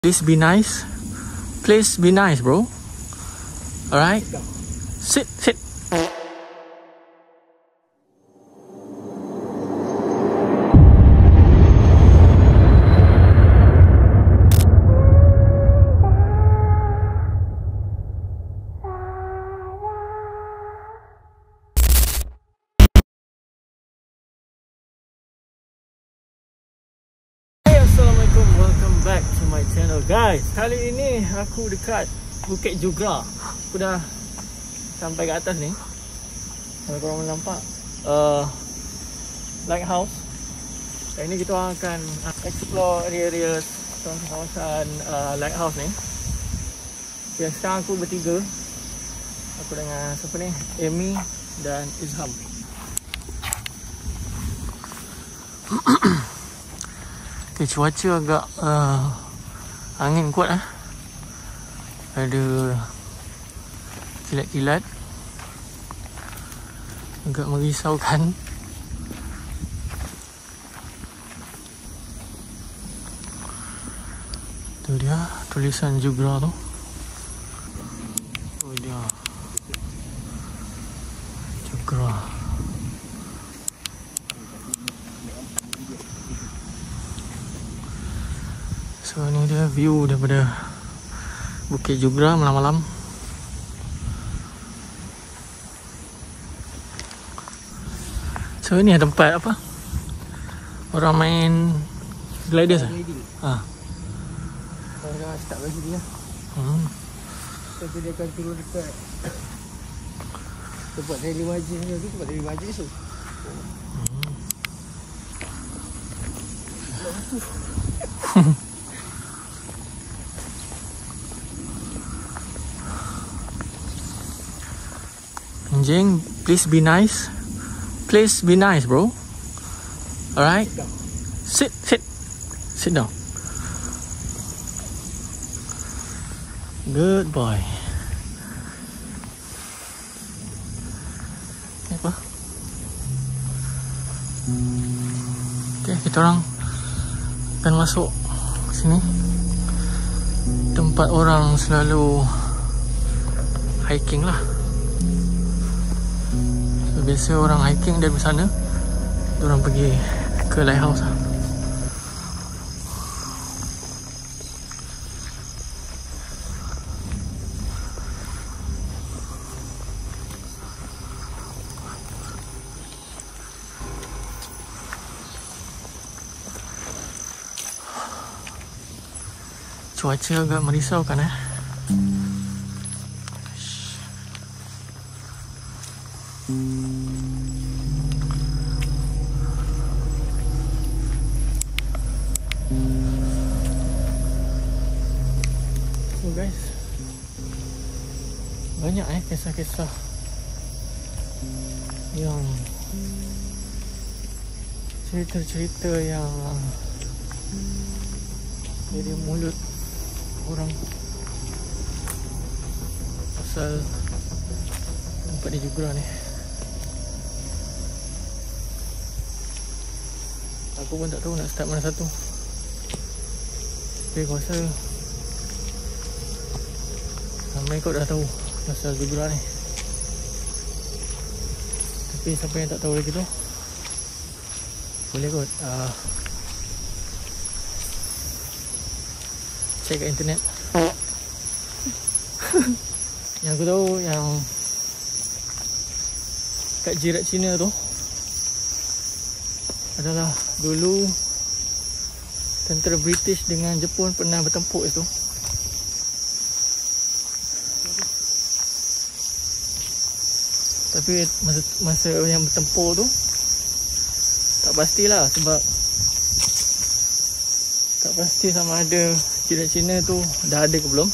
Please be nice. Please be nice, bro. Alright? Sit. Assalamualaikum, welcome back to my channel guys. Kali ini aku dekat Bukit Jugra. Aku dah sampai ke atas ni. Kalau korang nampak lighthouse. Kali ni kita akan explore area-area kawasan lighthouse ni. Okay, sekarang aku bertiga. Aku dengan siapa ni? Amy dan Izham. Okay, cuaca agak angin kuat lah. Ada kilat-kilat, agak merisaukan. Tu dia tulisan Jugra tu. Tu dia Jugra. So ni dia view daripada Bukit Jugra malam-malam. So ini tempat apa? Orang main gliders ah? Ha. Kalau dah start bagi dia. Tapi dia akan turun dekat tempat saya 5 Haji ni tu, tempat saya 5 Haji tu. Anjing, please be nice. Please be nice, bro. Alright? Sit down. Good boy. Apa? Okay, kita orang akan masuk sini. Tempat orang selalu hiking lah. Biasa orang hiking dari sana, orang pergi ke lighthouse lah. Cuaca agak merisaukan So guys, banyak kisah-kisah yang cerita-cerita yang dari mulut orang pasal tempat di Jugra ni. Aku pun tak tahu nak start mana satu. Tapi aku rasa ramai kau dah tahu pasal Jugra ni. Tapi siapa yang tak tahu lagi tu, boleh kot cek kat internet. Yang aku tahu yang kat Jirat Cina tu adalah dulu tentera British dengan Jepun pernah bertempur itu. Tapi masa yang bertempur tu tak pastilah, sebab tak pasti sama ada Jirat Cina tu dah ada ke belum.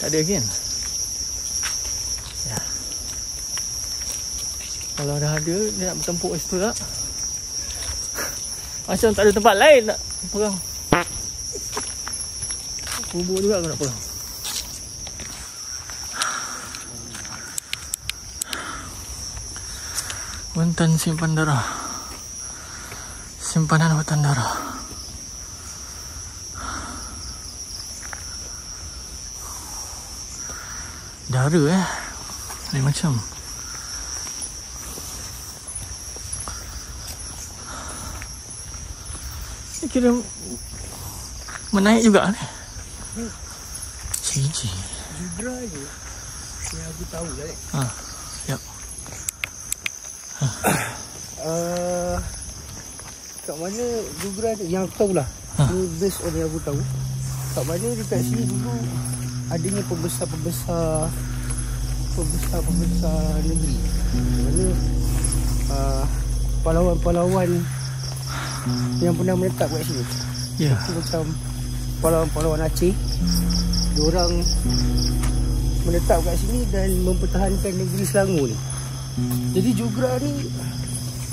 Tak ada kan? Ya. Kalau dah ada, dia nak bertempur kat situ tak? Macam tak ada tempat lain nak perang. Kubur juga aku nak perang. Wentan simpan darah. Simpanan hutan darah. Dara lain macam. Ni kira menaik juga ni. CG. Zebra je yang aku tahu lah ni. Yap. Kat mana zebra tu yang aku tahu lah. Ni based on yang aku tahu. Kat mana dekat sini dulu adanya pembesar negeri. Mana pahlawan-pahlawan yang pernah menetap kat sini. Ya. Itu macam pahlawan-pahlawan Aceh. Diorang menetap kat sini dan mempertahankan negeri Selangor ni. Jadi Jugra ni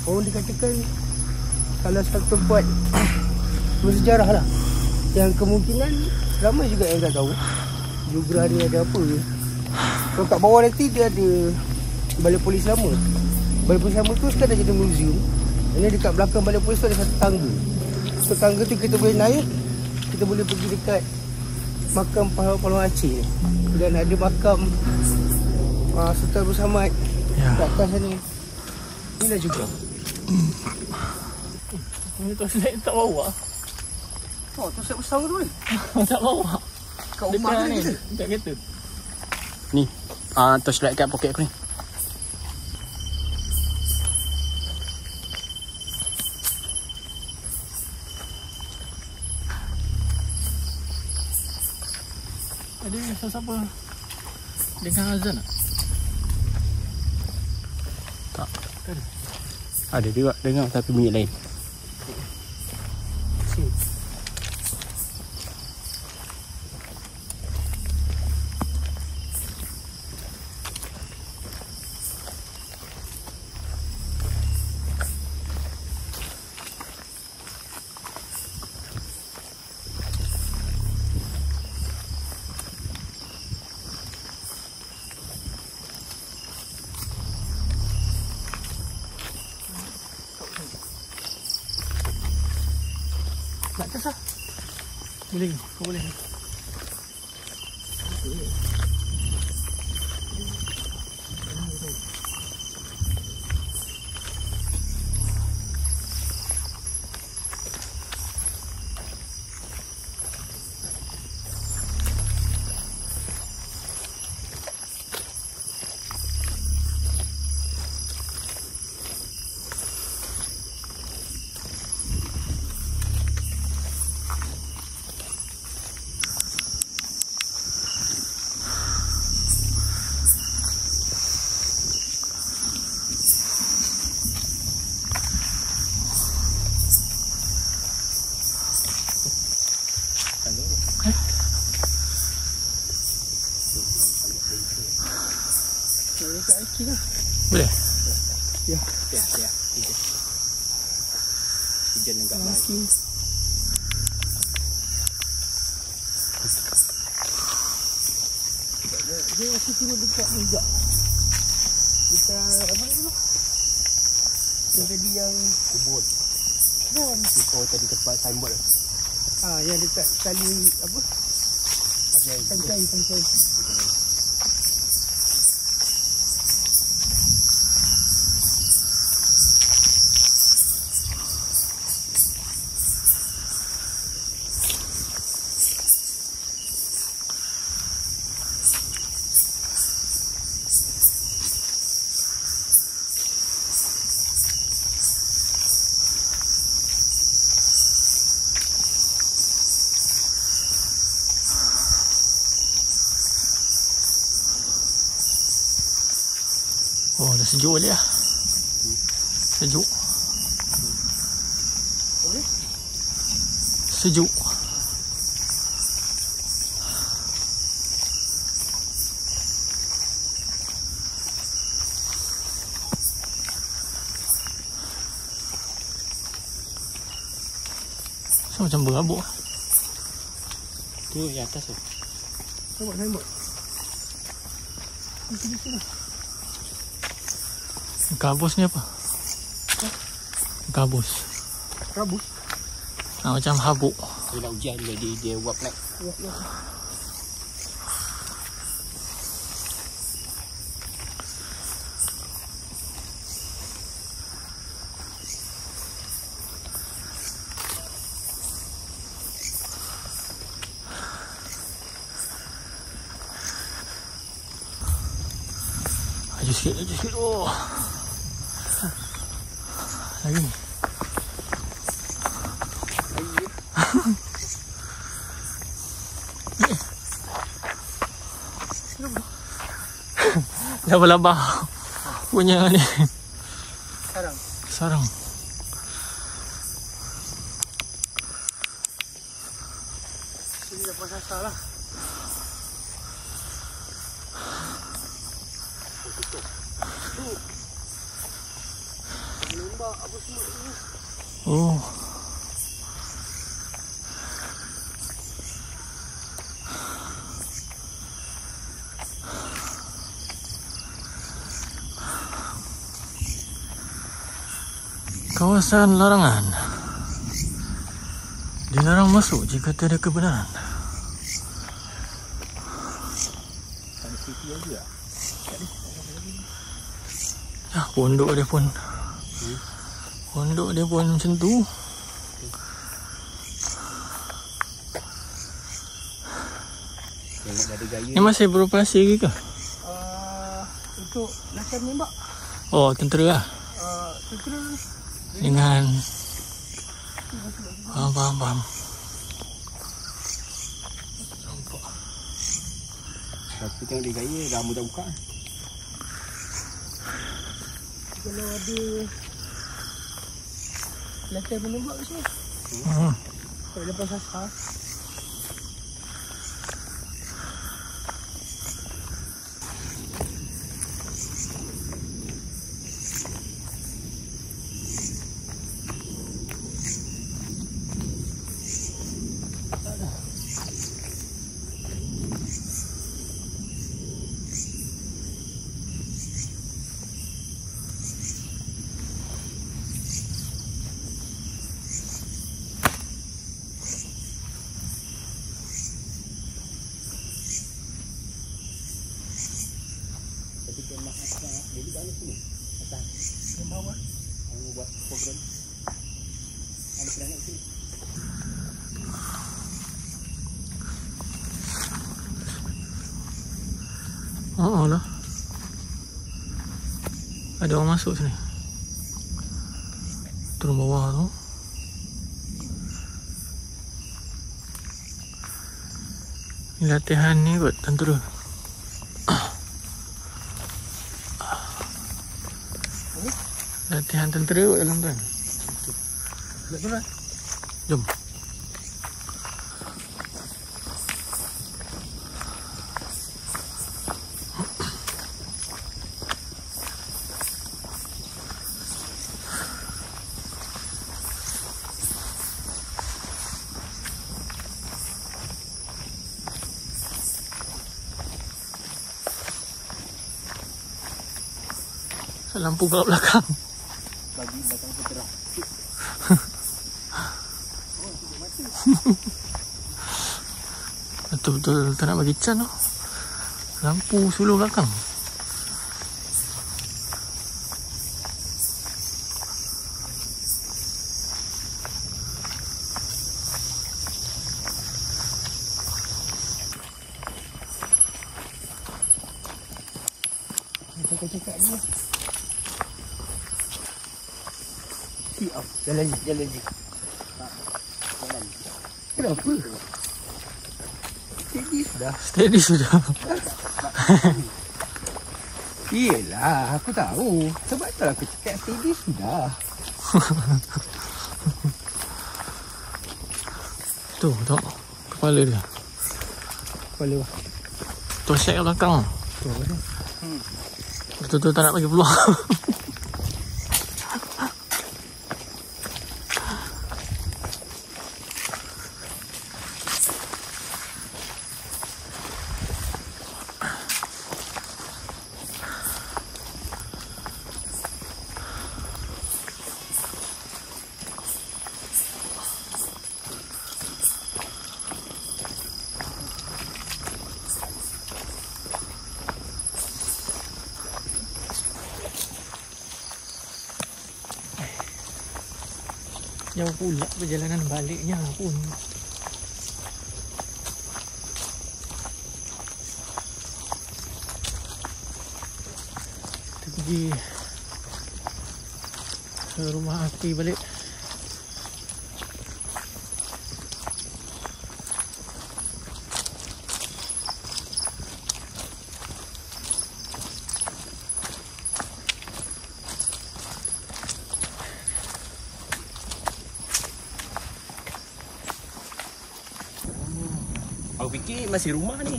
orang dikatakan salah satu tempat bersejarah lah, yang kemungkinan ramai juga yang tak tahu Jugra ni ada apa. Kalau kat bawah nanti dia ada balai polis lama. Balai polis lama tu sekarang dah jadi museum. Ini dekat belakang balai polis tu ada satu tangga. So tangga tu kita boleh naik, kita boleh pergi dekat makam pahlawan Aceh ni. Dan ada makam Sultan Abdul Samad kat atas sana. Inilah juga. Ni torchlight tak bawa. Oh, tu saya besar tu ni. Tak bawa. Kat rumah ni. Dekat kereta. Ni, torchlight kat poket aku ni. Ada siapa dengan azan tak? Tak. Ada juga dengar tapi bunyi lain. Nak cas lah. Boleh, kau boleh. Boleh? Ya. Ya. Hujan agak baik. Dia masih turun dekat ni juga. Dekat apa ni tu? Yang tadi yang Kubur. kan. Oh, tadi tempat signboard. Yang dekat kali apa? Pantai. Oh, dah sejuk balik lah. Sejuk. Sejuk. So, macam berabuk. Tu yang atas tu. Tengok. Gabus ni apa? Gabus. Rabus. Macam habuk. Dia nak hujan dia uap naik. Ya. sikit. Oh. Lagi. Labah-labah punya ni. Sarang. Sini dapat sasar lah. Lembak apa semua ni. Oh. Kawasan larangan. Dilarang masuk jika tiada kebenaran. Ya, pondok dia pun. Pondok dia pun macam tu. Ni masih beroperasi lagi ke? Untuk latihan menembak. Oh, tentera lah. Tentera dengan faham. Tapi tengok dia gaya, rambut dah buka. Kalau ada latihan menembak ke sini? Tak dapat sasar. Jadi kat sini. Atas. Ke bawah. Kamu buat program. Ada planet sini. Oh lah. Ada orang masuk sini. Turun bawah tu. Ni latihan ni kot tentera. Latihan tentera kot dalam tu kan. Jom. Lampu gelap belakang. Bagi belakang tu terang. Betul-betul tak nak bagi can tu. Lampu suluh belakang. Cakap ni. Jalan je. Kenapa? Steady sudah. Yelah, aku tahu. Sebab tu aku cakap steady sudah. Tu, tengok kepala dia. Kepala apa? Tu set kat belakang. Tu apa dia? Betul-betul tak nak bagi peluang. Jauh pula perjalanan baliknya pun. pergi ke rumah api balik. Aku fikir masih rumah ni.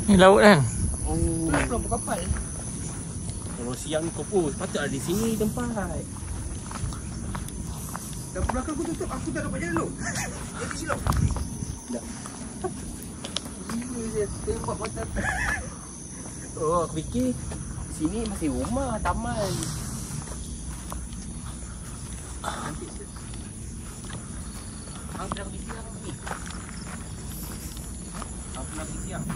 Ni laut kan? Oh, belum kapal. Kalau siang kau pun patut ada di sini tempat. Dapur belakang aku tutup, aku tak dapat jalan dulu. Jadi silap. Dah. Ini dia tembak mata. Oh, aku fikir sini masih rumah, taman. Aku dah pergi siang lagi. Aku nak pergi siang.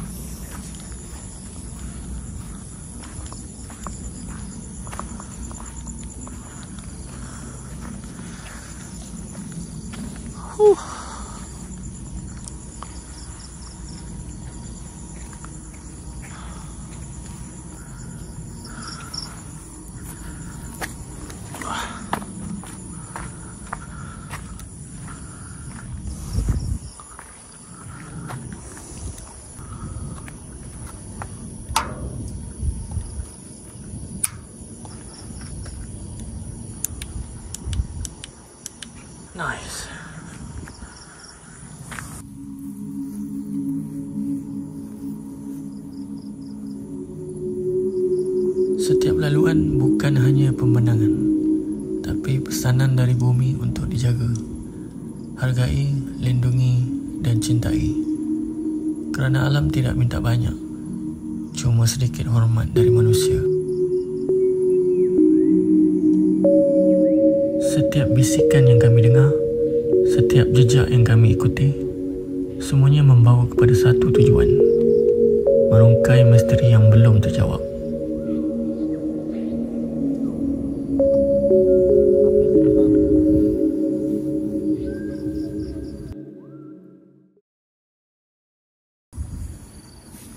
Nice. Setiap laluan bukan hanya pemandangan, tapi pesanan dari bumi untuk dijaga. Hargai, lindungi dan cintai. Kerana alam tidak minta banyak, cuma sedikit hormat dari manusia. Setiap bisikan yang kami dengar, setiap jejak yang kami ikuti, semuanya membawa kepada satu tujuan: merungkai misteri yang belum terjawab.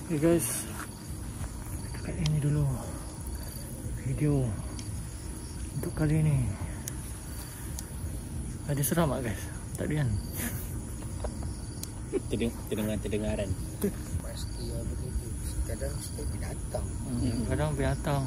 Okay guys, dekat ini dulu video untuk kali ini. Ada seram tak guys? Tak ada kan? Terdengar-terdengaran. Pasti ada begitu. Kadang setiap binatang. Kadang binatang.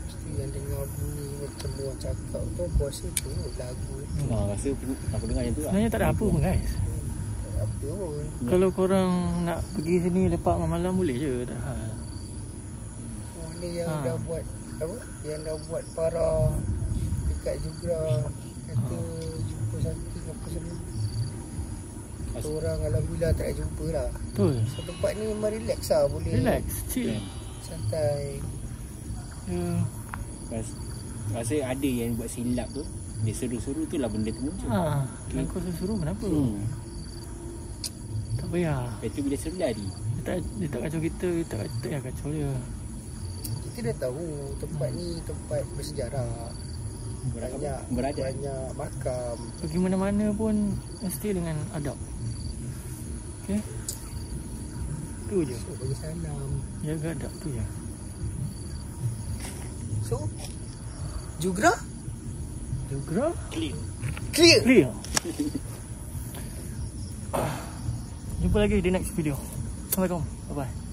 Pasti yang dengar bunyi macam orang cakap tu, aku rasa tu lagu. Rasa aku dengar yang tu lah. Sebenarnya tak ada apa pun guys. Tak ada apa pun. Kalau korang nak pergi sini lepak malam boleh je, tak hal. Mana yang dah buat apa? Yang dah buat para dekat Jugra kata jumpa Sakti apa semua. Orang alhamdulillah tak ada jumpa lah. Betul. So tempat ni memang relax lah, boleh Relax, chill. santai. Rasa ada yang buat silap tu, dia seru-seru tu lah benda tu muncul. Yang kau suruh kenapa? Tak payah. Lepas tu bila seru lari. Dia tak kacau kita tak payah kacau dia. Kita dah tahu tempat ni tempat bersejarah. Banyak makam. Pergi mana-mana pun mesti dengan adab. Okay? Tu je. So bagi salam. Jaga adab tu je. So Jugra Clear. Clear. Jumpa lagi di next video. Assalamualaikum. Bye bye.